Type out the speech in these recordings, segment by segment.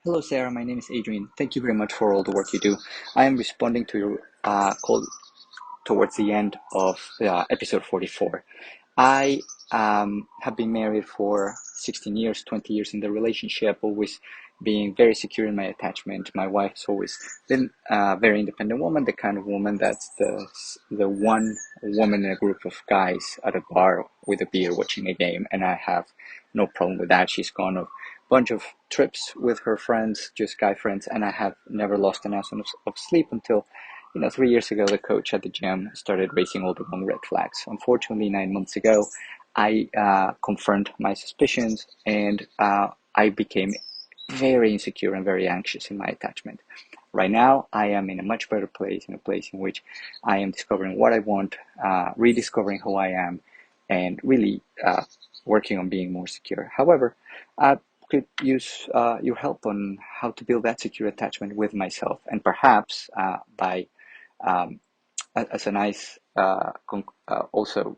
Hello, Sarah. My name is Adrian. Thank you very much for all the work you do. I am responding to your call towards the end of episode 44. I have been married for 16 years, 20 years in the relationship, always being very secure in my attachment. My wife has always been a very independent woman, the kind of woman that's the one woman in a group of guys at a bar with a beer watching a game, and I have no problem with that. She's gone a bunch of trips with her friends, just guy friends, and I have never lost an ounce of sleep until 3 years ago, the coach at the gym started raising all the wrong red flags. Unfortunately, 9 months ago, I confirmed my suspicions and I became very insecure and very anxious in my attachment. Right now, I am in a much better place, in a place in which I am discovering what I want, rediscovering who I am, and really working on being more secure. However, I could use your help on how to build that secure attachment with myself, and perhaps by um, as a nice also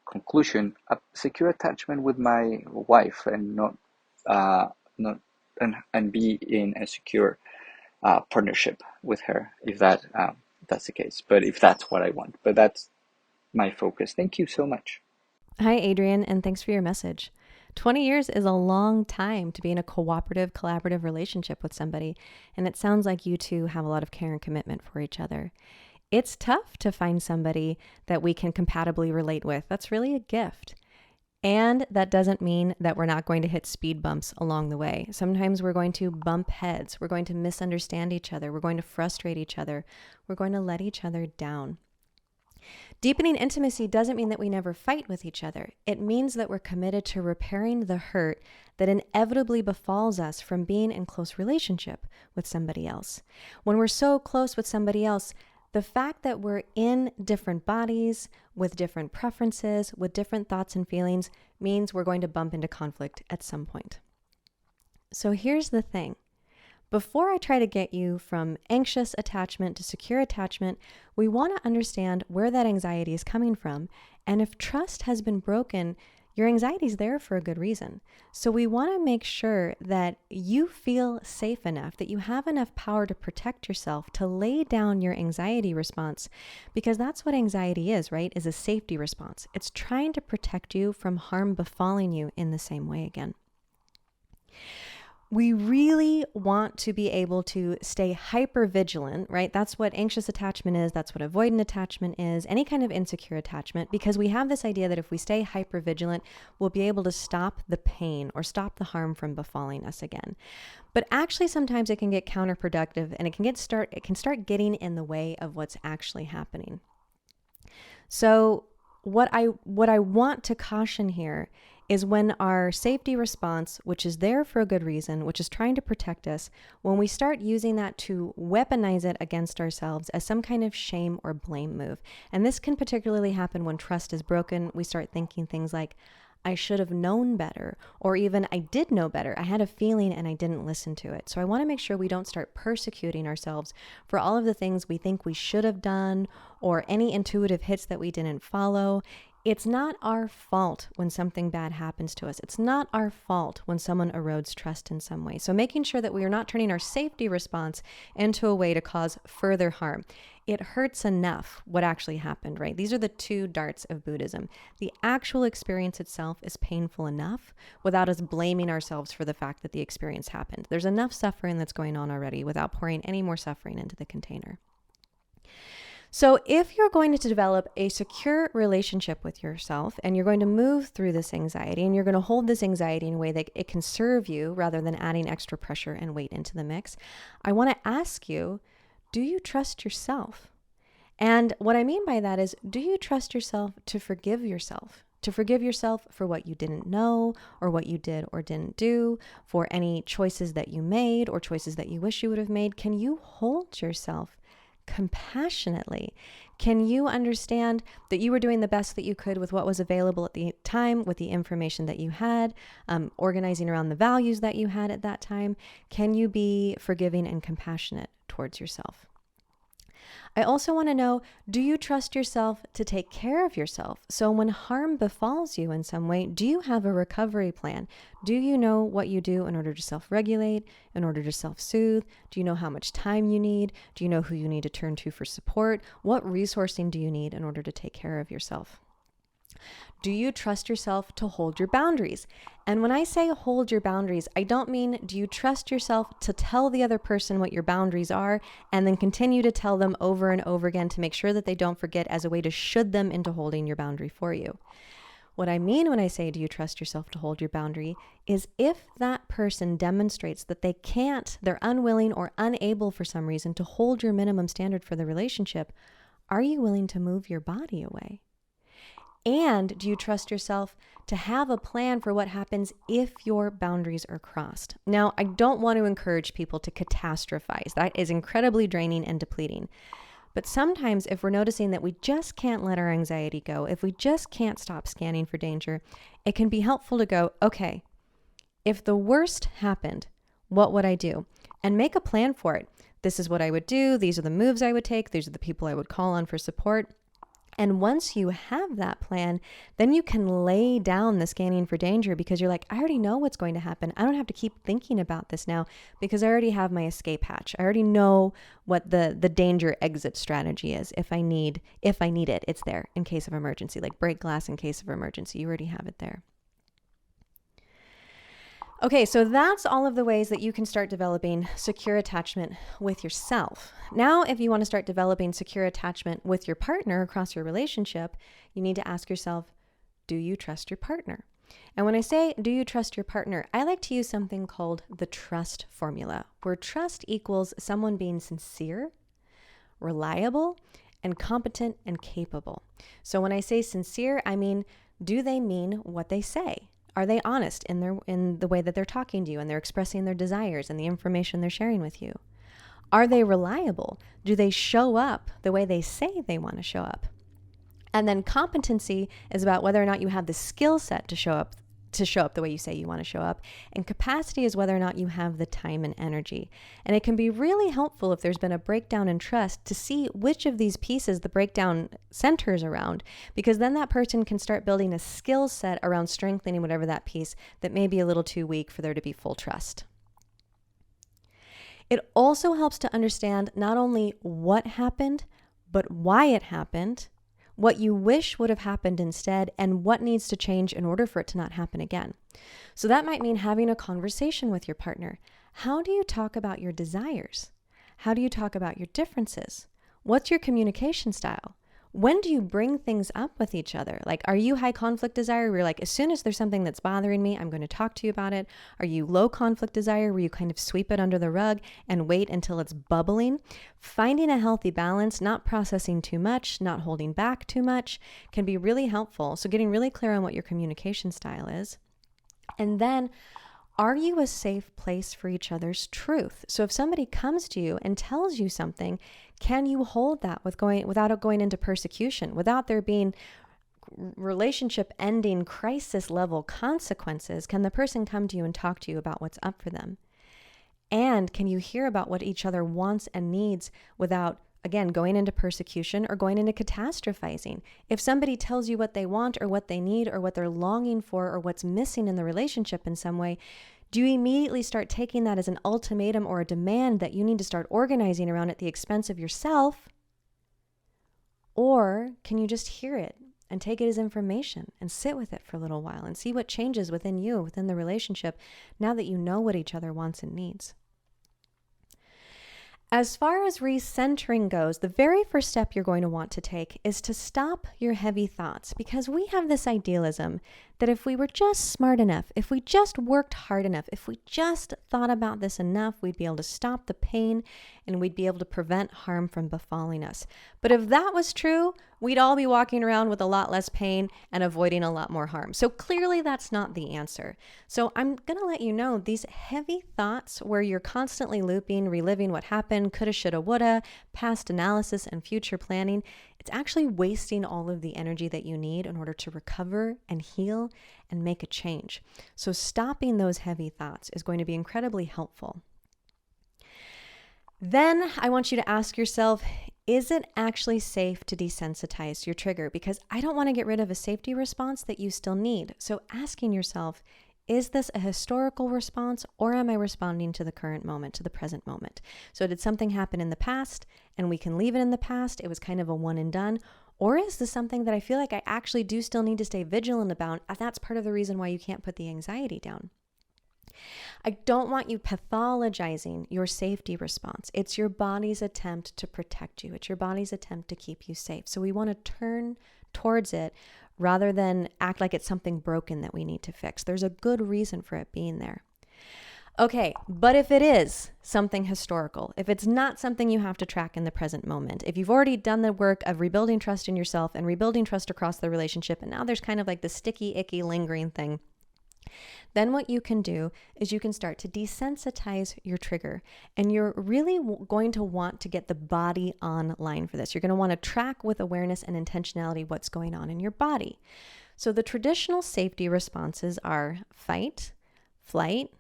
conclusion, a secure attachment with my wife, and not and be in a secure partnership with her, if that's the case. But if that's what I want, but that's my focus. Thank you so much. Hi, Adrian, and thanks for your message. 20 years is a long time to be in a cooperative, collaborative relationship with somebody, and it sounds like you two have a lot of care and commitment for each other. It's tough to find somebody that we can compatibly relate with. That's really a gift. And that doesn't mean that we're not going to hit speed bumps along the way. Sometimes we're going to bump heads. We're going to misunderstand each other. We're going to frustrate each other. We're going to let each other down. Deepening intimacy doesn't mean that we never fight with each other. It means that we're committed to repairing the hurt that inevitably befalls us from being in close relationship with somebody else. When we're so close with somebody else, the fact that we're in different bodies, with different preferences, with different thoughts and feelings, means we're going to bump into conflict at some point. So here's the thing. Before I try to get you from anxious attachment to secure attachment, we want to understand where that anxiety is coming from. And if trust has been broken, your anxiety is there for a good reason. So we want to make sure that you feel safe enough, that you have enough power to protect yourself, to lay down your anxiety response, because that's what anxiety is, right? Is a safety response. It's trying to protect you from harm befalling you in the same way again. We really want to be able to stay hyper vigilant, right? That's what anxious attachment is. That's what avoidant attachment is, any kind of insecure attachment, because we have this idea that if we stay hyper vigilant, we'll be able to stop the pain or stop the harm from befalling us again. But actually, sometimes it can get counterproductive, and it can start getting in the way of what's actually happening. So what I want to caution here is when our safety response, which is there for a good reason, which is trying to protect us, when we start using that to weaponize it against ourselves as some kind of shame or blame move. And this can particularly happen when trust is broken. We start thinking things like, I should have known better, or even I did know better. I had a feeling and I didn't listen to it. So I want to make sure we don't start persecuting ourselves for all of the things we think we should have done or any intuitive hits that we didn't follow. It's not our fault when something bad happens to us. It's not our fault when someone erodes trust in some way. So making sure that we are not turning our safety response into a way to cause further harm. It hurts enough what actually happened, right? These are the two darts of Buddhism. The actual experience itself is painful enough without us blaming ourselves for the fact that the experience happened. There's enough suffering that's going on already without pouring any more suffering into the container. So if you're going to develop a secure relationship with yourself and you're going to move through this anxiety and you're going to hold this anxiety in a way that it can serve you rather than adding extra pressure and weight into the mix, I want to ask you, do you trust yourself? And what I mean by that is, do you trust yourself to forgive yourself? To forgive yourself for what you didn't know or what you did or didn't do, for any choices that you made or choices that you wish you would have made? Can you hold yourself compassionately? Can you understand that you were doing the best that you could with what was available at the time, with the information that you had, organizing around the values that you had at that time? Can you be forgiving and compassionate towards yourself? I also want to know, do you trust yourself to take care of yourself? So when harm befalls you in some way, do you have a recovery plan? Do you know what you do in order to self-regulate, in order to self-soothe? Do you know how much time you need? Do you know who you need to turn to for support? What resourcing do you need in order to take care of yourself? Do you trust yourself to hold your boundaries? And when I say hold your boundaries, I don't mean do you trust yourself to tell the other person what your boundaries are and then continue to tell them over and over again to make sure that they don't forget as a way to should them into holding your boundary for you. What I mean when I say do you trust yourself to hold your boundary is if that person demonstrates that they can't, they're unwilling or unable for some reason to hold your minimum standard for the relationship, are you willing to move your body away? And do you trust yourself to have a plan for what happens if your boundaries are crossed? Now, I don't want to encourage people to catastrophize. That is incredibly draining and depleting. But sometimes if we're noticing that we just can't let our anxiety go, if we just can't stop scanning for danger, it can be helpful to go, okay, if the worst happened, what would I do? And make a plan for it. This is what I would do. These are the moves I would take. These are the people I would call on for support. And once you have that plan, then you can lay down the scanning for danger because you're like, I already know what's going to happen. I don't have to keep thinking about this now because I already have my escape hatch. I already know what the danger exit strategy is. If I need it, it's there in case of emergency, like break glass in case of emergency. You already have it there. Okay, so that's all of the ways that you can start developing secure attachment with yourself. Now, if you want to start developing secure attachment with your partner across your relationship, you need to ask yourself, do you trust your partner? And when I say, do you trust your partner, I like to use something called the trust formula, where trust equals someone being sincere, reliable, and competent and capable. So when I say sincere, I mean, do they mean what they say? Are they honest in the way that they're talking to you and they're expressing their desires and the information they're sharing with you? Are they reliable? Do they show up the way they say they want to show up? And then competency is about whether or not you have the skill set to show up the way you say you want to show up. And capacity is whether or not you have the time and energy. And it can be really helpful if there's been a breakdown in trust to see which of these pieces the breakdown centers around, because then that person can start building a skill set around strengthening whatever that piece that may be a little too weak for there to be full trust. It also helps to understand not only what happened, but why it happened, what you wish would have happened instead, and what needs to change in order for it to not happen again. So that might mean having a conversation with your partner. How do you talk about your desires? How do you talk about your differences? What's your communication style? When do you bring things up with each other? Like, are you high conflict desire where you're like, as soon as there's something that's bothering me, I'm going to talk to you about it? Are you low conflict desire where you kind of sweep it under the rug and wait until it's bubbling? Finding a healthy balance, not processing too much, not holding back too much, can be really helpful. So getting really clear on what your communication style is. And then, are you a safe place for each other's truth? So if somebody comes to you and tells you something, can you hold that without it going into persecution, without there being relationship ending crisis level consequences? Can the person come to you and talk to you about what's up for them? And can you hear about what each other wants and needs without, again, going into persecution or going into catastrophizing? If somebody tells you what they want or what they need or what they're longing for or what's missing in the relationship in some way, do you immediately start taking that as an ultimatum or a demand that you need to start organizing around at the expense of yourself? Or can you just hear it and take it as information and sit with it for a little while and see what changes within you, within the relationship, now that you know what each other wants and needs? As far as recentering goes, the very first step you're going to want to take is to stop your heavy thoughts, because we have this idealism that if we were just smart enough, if we just worked hard enough, if we just thought about this enough, we'd be able to stop the pain and we'd be able to prevent harm from befalling us. But if that was true, we'd all be walking around with a lot less pain and avoiding a lot more harm. So clearly that's not the answer. So I'm going to let you know these heavy thoughts where you're constantly looping, reliving what happened, coulda, shoulda, woulda, past analysis and future planning, it's actually wasting all of the energy that you need in order to recover and heal and make a change. So stopping those heavy thoughts is going to be incredibly helpful. Then I want you to ask yourself, is it actually safe to desensitize your trigger? Because I don't want to get rid of a safety response that you still need. So asking yourself, is this a historical response, or am I responding to the current moment, to the present moment? So did something happen in the past and we can leave it in the past? It was kind of a one and done. Or is this something that I feel like I actually do still need to stay vigilant about? That's part of the reason why you can't put the anxiety down. I don't want you pathologizing your safety response. It's your body's attempt to protect you. It's your body's attempt to keep you safe. So we want to turn towards it rather than act like it's something broken that we need to fix. There's a good reason for it being there. Okay, but if it is something historical, if it's not something you have to track in the present moment, if you've already done the work of rebuilding trust in yourself and rebuilding trust across the relationship, and now there's kind of like the sticky, icky, lingering thing, then what you can do is you can start to desensitize your trigger. And you're really going to want to get the body online for this. You're going to want to track with awareness and intentionality what's going on in your body. So the traditional safety responses are fight, flight,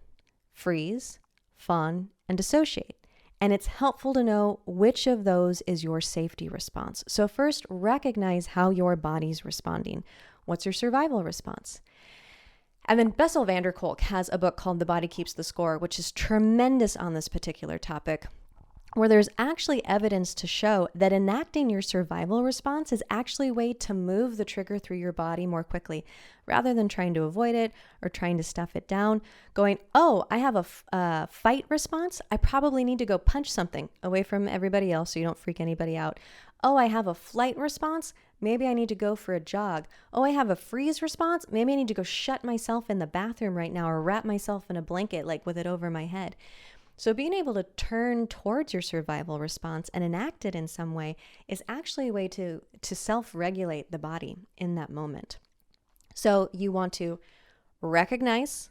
freeze, fawn, and dissociate. And it's helpful to know which of those is your safety response. So first, recognize how your body's responding. What's your survival response? And then Bessel van der Kolk has a book called The Body Keeps the Score, which is tremendous on this particular topic, where there's actually evidence to show that enacting your survival response is actually a way to move the trigger through your body more quickly, rather than trying to avoid it or trying to stuff it down, going, oh, I have a fight response. I probably need to go punch something away from everybody else so you don't freak anybody out. Oh, I have a flight response. Maybe I need to go for a jog. Oh, I have a freeze response. Maybe I need to go shut myself in the bathroom right now or wrap myself in a blanket, like with it over my head. So being able to turn towards your survival response and enact it in some way is actually a way to self-regulate the body in that moment. So you want to recognize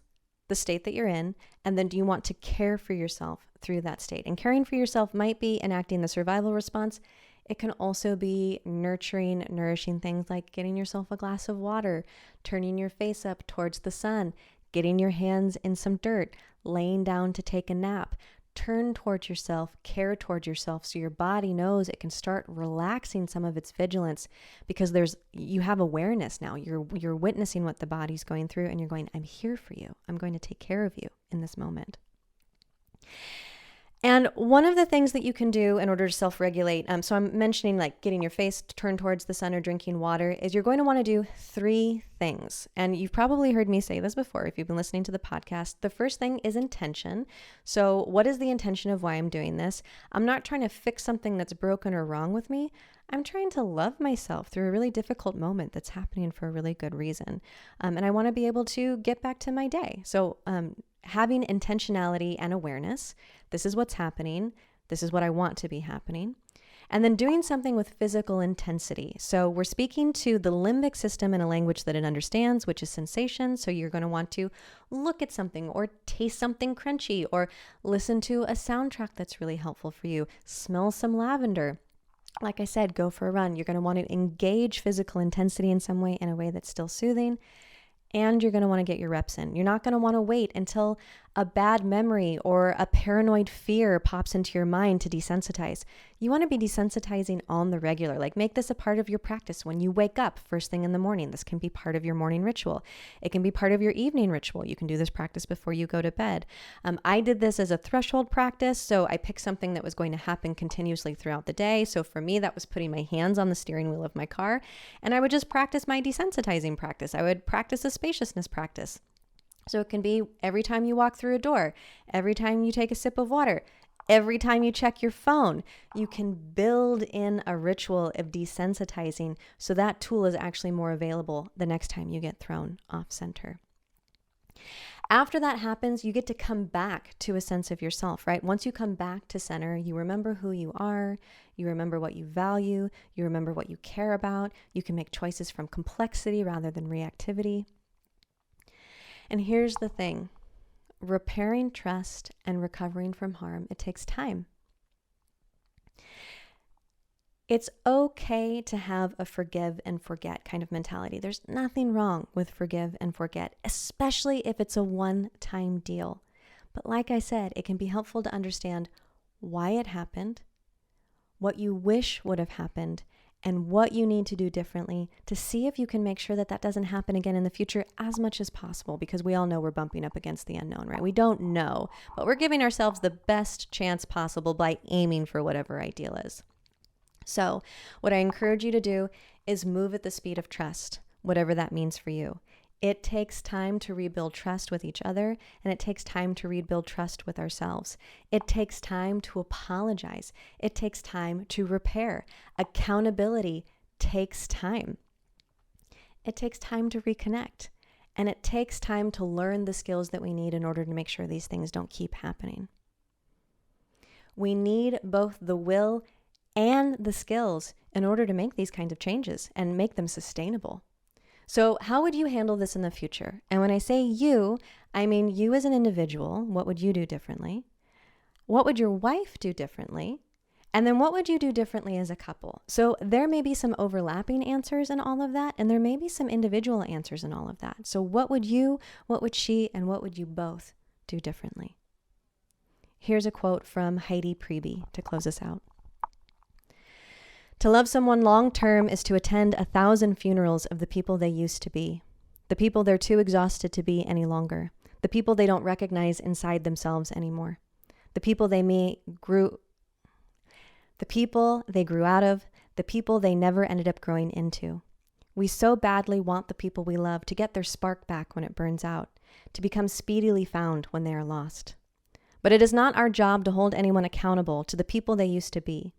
the state that you're in, and then do you want to care for yourself through that state? And caring for yourself might be enacting the survival response. It can also be nurturing, nourishing things like getting yourself a glass of water, turning your face up towards the sun, getting your hands in some dirt, laying down to take a nap. Turn towards yourself, care towards yourself so your body knows it can start relaxing some of its vigilance, because you have awareness now. You're witnessing what the body's going through, and you're going, I'm here for you. I'm going to take care of you in this moment. And one of the things that you can do in order to self-regulate, so I'm mentioning like getting your face turned towards the sun or drinking water, is you're going to want to do 3 things. And you've probably heard me say this before if you've been listening to the podcast. The first thing is intention. So what is the intention of why I'm doing this? I'm not trying to fix something that's broken or wrong with me. I'm trying to love myself through a really difficult moment that's happening for a really good reason. And I want to be able to get back to my day. So having intentionality and awareness, this is what's happening. This is what I want to be happening. And then doing something with physical intensity. So we're speaking to the limbic system in a language that it understands, which is sensation. So you're going to want to look at something or taste something crunchy or listen to a soundtrack that's really helpful for you. Smell some lavender. Like I said, go for a run. You're going to want to engage physical intensity in some way, in a way that's still soothing. And you're going to want to get your reps in. You're not going to want to wait until a bad memory or a paranoid fear pops into your mind to desensitize. You want to be desensitizing on the regular. Like, make this a part of your practice when you wake up first thing in the morning. This can be part of your morning ritual. It can be part of your evening ritual. You can do this practice before you go to bed. I did this as a threshold practice. So I picked something that was going to happen continuously throughout the day. So for me, that was putting my hands on the steering wheel of my car. And I would just practice my desensitizing practice. I would practice a spaciousness practice. So it can be every time you walk through a door, every time you take a sip of water, every time you check your phone. You can build in a ritual of desensitizing so that tool is actually more available the next time you get thrown off center. After that happens, you get to come back to a sense of yourself, right? Once you come back to center, you remember who you are, you remember what you value, you remember what you care about. You can make choices from complexity rather than reactivity. And here's the thing, repairing trust and recovering from harm, it takes time. It's okay to have a forgive and forget kind of mentality. There's nothing wrong with forgive and forget, especially if it's a one-time deal. But like I said, it can be helpful to understand why it happened, what you wish would have happened, and what you need to do differently to see if you can make sure that that doesn't happen again in the future as much as possible, because we all know we're bumping up against the unknown, right? We don't know, but we're giving ourselves the best chance possible by aiming for whatever ideal is. So what I encourage you to do is move at the speed of trust, whatever that means for you. It takes time to rebuild trust with each other, and it takes time to rebuild trust with ourselves. It takes time to apologize. It takes time to repair. Accountability takes time. It takes time to reconnect, and it takes time to learn the skills that we need in order to make sure these things don't keep happening. We need both the will and the skills in order to make these kinds of changes and make them sustainable. So how would you handle this in the future? And when I say you, I mean you as an individual. What would you do differently? What would your wife do differently? And then what would you do differently as a couple? So there may be some overlapping answers in all of that, and there may be some individual answers in all of that. So what would you, what would she, and what would you both do differently? Here's a quote from Heidi Priebe to close us out. To love someone long-term is to attend 1,000 funerals of the people they used to be, the people they're too exhausted to be any longer, the people they don't recognize inside themselves anymore, the people they grew out of, the people they never ended up growing into. We so badly want the people we love to get their spark back when it burns out, to become speedily found when they are lost. But it is not our job to hold anyone accountable to the people they used to be.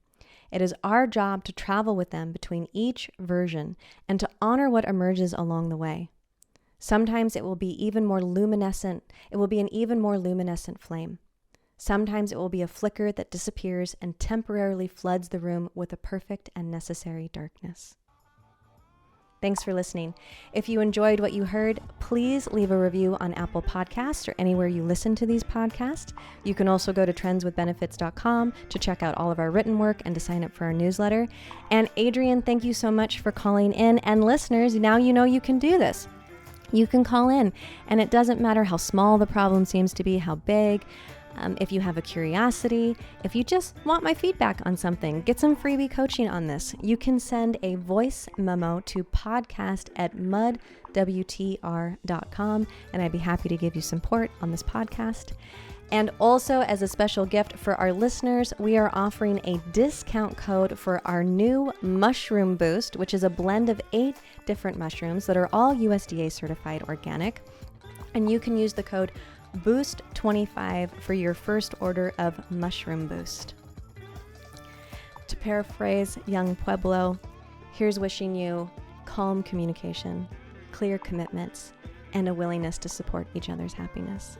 It is our job to travel with them between each version and to honor what emerges along the way. Sometimes it will be even more luminescent. It will be an even more luminescent flame. Sometimes it will be a flicker that disappears and temporarily floods the room with a perfect and necessary darkness. Thanks for listening. If you enjoyed what you heard, please leave a review on Apple Podcasts or anywhere you listen to these podcasts. You can also go to trendswithbenefits.com to check out all of our written work and to sign up for our newsletter. And Adrian, thank you so much for calling in. And listeners, now you know you can do this. You can call in, and it doesn't matter how small the problem seems to be, how big. If you have a curiosity, if you just want my feedback on something, get some freebie coaching on this, you can send a voice memo to podcast@mudwtr.com, and I'd be happy to give you support on this podcast. And also, as a special gift for our listeners, we are offering a discount code for our new mushroom boost, which is a blend of 8 different mushrooms that are all USDA certified organic. And you can use the code BOOST25 for your first order of Mushroom Boost. To paraphrase Young Pueblo, here's wishing you calm communication, clear commitments, and a willingness to support each other's happiness.